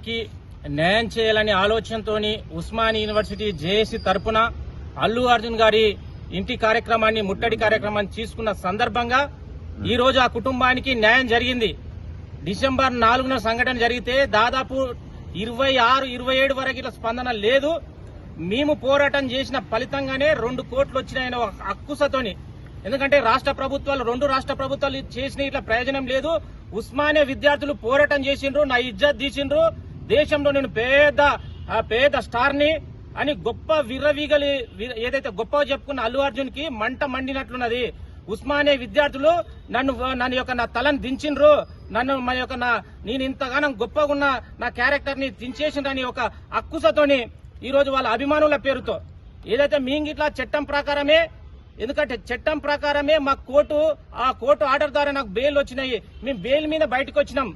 విద్యార్థులకి న్యాయం చేయాలనే ఆలోచనతోని ఉస్మానియా యూనివర్సిటీ జేఏసీ తరపున అల్లు అర్జున్ గారి ఇంటి కార్యక్రమాన్ని ముట్టడి కార్యక్రమాన్ని తీసుకున్న సందర్భంగా ఈ రోజు ఆ కుటుంబానికి న్యాయం జరిగింది. డిసెంబర్ 4న సంఘటన జరిగితే దాదాపు 26-27 వరకు ఇట్లా స్పందన లేదు. మేము పోరాటం చేసిన ఫలితంగానే 2 కోట్లు వచ్చినాయని అక్కుసతోని. ఎందుకంటే రెండు రాష్ట్ర ప్రభుత్వాలు చేసిన ఇట్లా ప్రయోజనం లేదు. ఉస్మానియా విద్యార్థులు పోరాటం చేసిండ్రు, నా ఇజ్జత్ తీసిండ్రు, దేశంలో నేను పేద స్టార్ ని అని గొప్ప విర్రవీగలి ఏదైతే గొప్పగా చెప్పుకున్న అల్లు అర్జున్ కి మంట మండినట్లున్నది. ఉస్మానియా విద్యార్థులు నా తలను దించిండ్రు, నేను ఇంతగానం గొప్పగా ఉన్న నా క్యారెక్టర్ ని దించేసిండ్రని ఒక అక్కుసతోని ఈ రోజు వాళ్ళ అభిమానుల పేరుతో ఏదైతే మీంగిట్లా చట్టం ప్రకారమే, ఎందుకంటే చట్టం ప్రకారమే మా కోర్టు ఆర్డర్ ద్వారా నాకు బెయిల్ వచ్చినాయి. మేము బెయిల్ మీద బయటకు వచ్చినాం.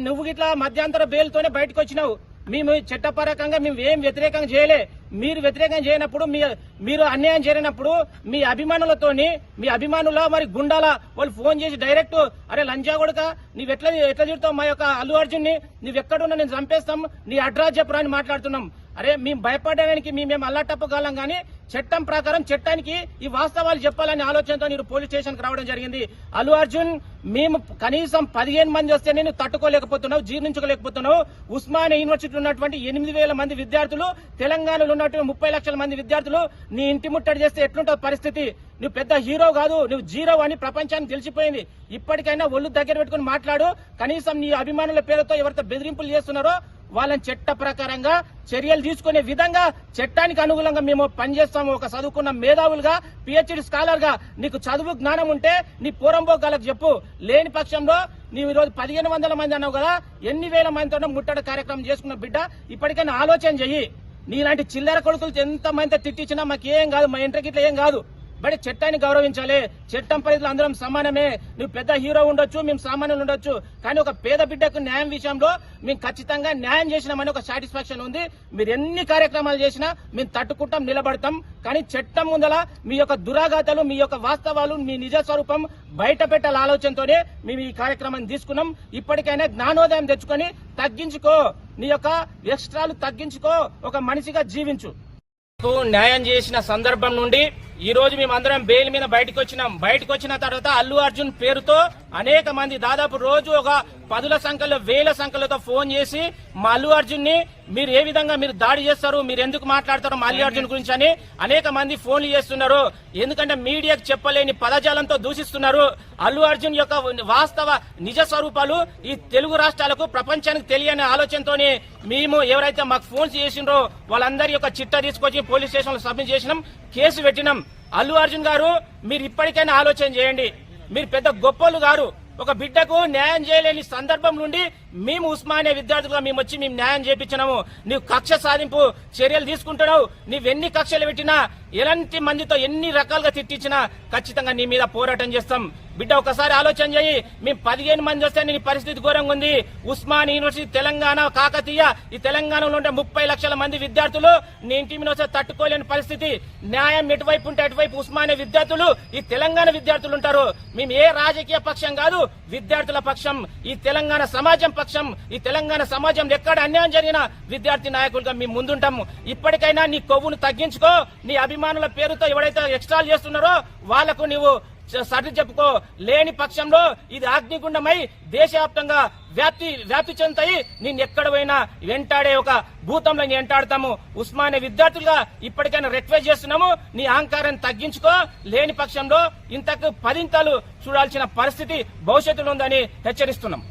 నువ్వు గిట్లా మధ్యంతర బెయిల్ తోనే బయటకు వచ్చినావు. మేము చట్టపరకంగా మేము ఏం వ్యతిరేకంగా చేయలే. మీరు వ్యతిరేకంగా చేయనప్పుడు, మీరు అన్యాయం చేయనప్పుడు మీ అభిమానుల మరి గుండాల వాళ్ళు ఫోన్ చేసి డైరెక్ట్ అరే లంజా కొడుక ఎట్లా తిడతావు మా యొక్క అల్లు అర్జున్ ని, నువ్వెక్కడున్నా నేను చంపేస్తాం, నీ అడ్రస్ చెప్పురా అని మాట్లాడుతున్నాం. అరే మేము భయపడడానికి మేమేం అల్లాటప్పగలం గానీ చట్టం ప్రకారం చట్టానికి ఈ వాస్తవాలు చెప్పాలనే ఆలోచనతో మీరు పోలీస్ స్టేషన్ కి రావడం జరిగింది. అల్లు అర్జున్ మేము కనీసం 15 మంది వస్తే నేను తట్టుకోలేకపోతున్నావు, జీర్ణించుకోలేకపోతున్నావు. ఉస్మానియా యూనివర్సిటీ ఉన్నటువంటి 8,000 మంది విద్యార్థులు, తెలంగాణలో ఉన్నటువంటి 30 లక్షల మంది విద్యార్థులు నీ ఇంటి ముట్టడి చేస్తే ఎట్లుంటుంది పరిస్థితి? నువ్వు పెద్ద హీరో కాదు, నువ్వు జీరో అని ప్రపంచానికి తెలిసిపోయింది. ఇప్పటికైనా ఒళ్ళు దగ్గర పెట్టుకుని మాట్లాడు. కనీసం నీ అభిమానుల పేరుతో ఎవరితో బెదిరింపులు చేస్తున్నారో వాళ్ళని చట్ట ప్రకారంగా చర్యలు తీసుకునే విధంగా చట్టానికి అనుగుణంగా మేము పనిచేస్తాము. ఒక చదువుకున్న మేధావులుగా, పిహెచ్డి స్కాలర్ గా నీకు చదువు జ్ఞానం ఉంటే నీ పూరంబోగాలకు చెప్పు. లేని పక్షంలో నీవు ఈరోజు 1500 మంది అన్నావు కదా, ఎన్ని వేల మందితో ముట్టడి కార్యక్రమం చేసుకున్న బిడ్డ ఇప్పటికైనా ఆలోచన చెయ్యి. నీలాంటి చిల్లర కొడుకులు ఎంత మంది తిట్టించినా మాకేం కాదు, మా ఇంటికి ఇట్లా ఏం కాదు. బట్ చట్టాన్ని గౌరవించాలి. చట్టం పరిధిలో అందరం సమానమే. నువ్వు పెద్ద హీరో ఉండొచ్చు, మేము సామాన్యులు ఉండొచ్చు, కానీ ఒక పేద బిడ్డకు న్యాయం విషయంలో మేము ఖచ్చితంగా న్యాయం చేసినామని ఒక సాటిస్ఫాక్షన్ ఉంది. మీరు ఎన్ని కార్యక్రమాలు చేసినా మేము తట్టుకుంటాం, నిలబడతాం. కానీ చట్టం ముందల మీ యొక్క దురాఘాతాలు, మీ యొక్క వాస్తవాలు, మీ నిజ స్వరూపం బయట పెట్టాల ఆలోచనతోనే మేము ఈ కార్యక్రమాన్ని తీసుకున్నాం. ఇప్పటికైనా జ్ఞానోదయం తెచ్చుకొని తగ్గించుకో, నీ యొక్క ఎక్స్ట్రాలు తగ్గించుకో, ఒక మనిషిగా జీవించు. న్యాయం చేసిన సందర్భం నుండి ఈ రోజు మేమందరం బెయిల్ మీద బయటకు వచ్చినాం. బయటకు వచ్చిన తర్వాత అల్లు అర్జున్ పేరుతో అనేక మంది దాదాపు రోజు ఒక 10ల సంఖ్యలో, 1000 సంఖ్యలతో ఫోన్ చేసి మా అల్లు అర్జున్ ని మీరు ఏ విధంగా మీరు దాడి చేస్తారు, మీరు ఎందుకు మాట్లాడతారు మా అల్లు అర్జున్ గురించి అని అనేక మంది ఫోన్లు చేస్తున్నారు. ఎందుకంటే మీడియాకు చెప్పలేని పదజాలంతో దూషిస్తున్నారు. అల్లు అర్జున్ యొక్క వాస్తవ నిజ స్వరూపాలు ఈ తెలుగు రాష్ట్రాలకు, ప్రపంచానికి తెలియని ఆలోచనతోనే మేము ఎవరైతే మాకు ఫోన్స్ చేసిండ్రో వాళ్ళందరి యొక్క చిట్టా తీసుకొచ్చి పోలీస్ స్టేషన్ లో సబ్మిట్ చేసినాం, కేసు పెట్టినాం. అల్లు అర్జున్ గారు మీరు ఇప్పటికైనా ఆలోచన చేయండి. మీరు పెద్ద గొప్పలు గారు. ఒక బిడ్డకు న్యాయం చేయలేని సందర్భం నుండి మేము ఉస్మానియా విద్యార్థులుగా మేము వచ్చి మేము న్యాయం చేయించినాము. నీవు కక్ష సాధింపు చర్యలు తీసుకుంటున్నావు. నీవెన్ని కక్షలు పెట్టినా, ఎలాంటి మందితో ఎన్ని రకాలుగా తిట్టించినా ఖచ్చితంగా నీ మీద పోరాటం చేస్తాం. బిడ్డ ఒకసారి ఆలోచన చేయి. మేము 15 మంది వస్తే నీ పరిస్థితి ఘోరంగా ఉంది. ఉస్మానియా యూనివర్సిటీ, తెలంగాణ, కాకతీయ, ఈ తెలంగాణలో ఉండే 30 లక్షల మంది విద్యార్థులు నీ ఇంటి మీద వస్తే తట్టుకోలేని పరిస్థితి. న్యాయం ఎటువైపు ఉంటే అటువైపు ఉస్మానియా విద్యార్థులు, ఈ తెలంగాణ విద్యార్థులు ఉంటారు. మేము ఏ రాజకీయ పక్షం కాదు, విద్యార్థుల పక్షం, ఈ తెలంగాణ సమాజం పక్షం. ఈ తెలంగాణ సమాజంలో ఎక్కడ అన్యాయం జరిగినా విద్యార్థి నాయకులుగా మేము ముందుంటాము. ఇప్పటికైనా నీ కొవ్వును తగ్గించుకో. నీ అభిమానుల పేరుతో ఎవరైతే ఎక్స్ట్రాలు చేస్తున్నారో వాళ్లకు నీవు సర్ది చెప్పుకో. లేని పక్షంలో ఇది అగ్నిగుండమై దేశవ్యాప్తంగా వ్యాప్తి చెందుతాయి. నేను ఎక్కడ పోయినా వెంటాడే ఒక భూతంలో వెంటాడతాము. ఉస్మానియా విద్యార్థులుగా ఇప్పటికైనా రిక్వెస్ట్ చేస్తున్నాము, నీ అహంకారాన్ని తగ్గించుకో. లేని పక్షంలో ఇంతకు 10 చూడాల్సిన పరిస్థితి భవిష్యత్తులో ఉందని హెచ్చరిస్తున్నాం.